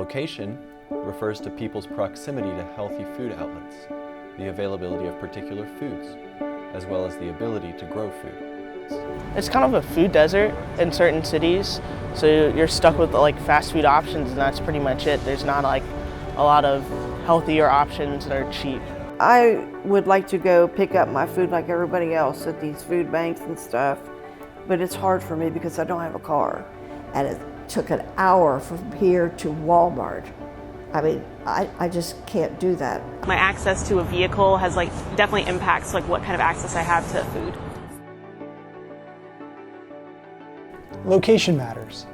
Location refers to people's proximity to healthy food outlets, the availability of particular foods, as well as the ability to grow food. It's kind of a food desert in certain cities, so you're stuck with like fast food options, and that's pretty much it. There's not like a lot of healthier options that are cheap. I would like to go pick up my food like everybody else at these food banks and stuff, but it's hard for me because I don't have a car. And it took an hour from here to Walmart. I mean, I just can't do that. My access to a vehicle has definitely impacts what kind of access I have to food. Location matters.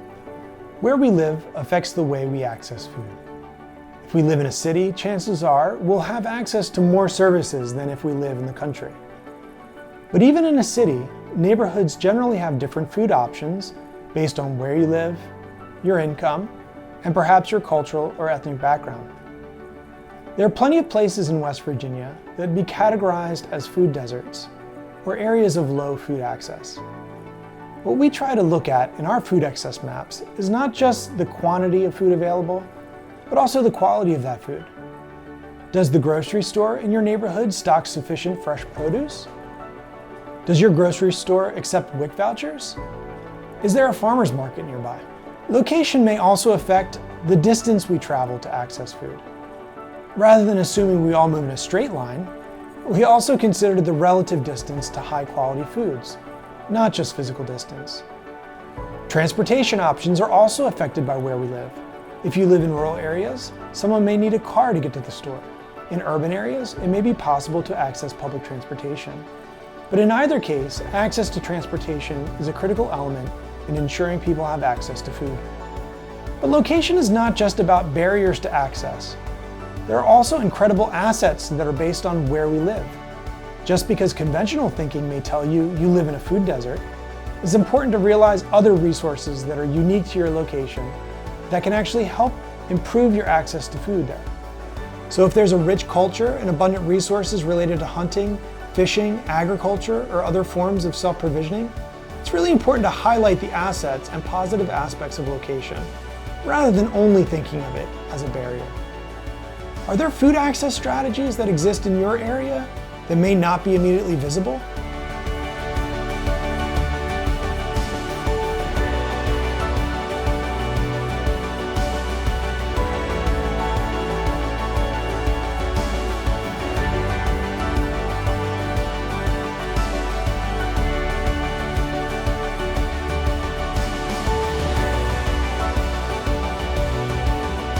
Where we live affects the way we access food. If we live in a city, chances are we'll have access to more services than if we live in the country. But even in a city, neighborhoods generally have different food options based on where you live, your income, and perhaps your cultural or ethnic background. There are plenty of places in West Virginia that would be categorized as food deserts, or areas of low food access. What we try to look at in our food access maps is not just the quantity of food available, but also the quality of that food. Does the grocery store in your neighborhood stock sufficient fresh produce? Does your grocery store accept WIC vouchers? Is there a farmer's market nearby? Location may also affect the distance we travel to access food. Rather than assuming we all move in a straight line, we also consider the relative distance to high quality foods, not just physical distance. Transportation options are also affected by where we live. If you live in rural areas, someone may need a car to get to the store. In urban areas, it may be possible to access public transportation. But in either case, access to transportation is a critical element in ensuring people have access to food. But location is not just about barriers to access. There are also incredible assets that are based on where we live. Just because conventional thinking may tell you you live in a food desert, it's important to realize other resources that are unique to your location that can actually help improve your access to food there. So if there's a rich culture and abundant resources related to hunting, fishing, agriculture, or other forms of self-provisioning, it's really important to highlight the assets and positive aspects of location, rather than only thinking of it as a barrier. Are there food access strategies that exist in your area that may not be immediately visible?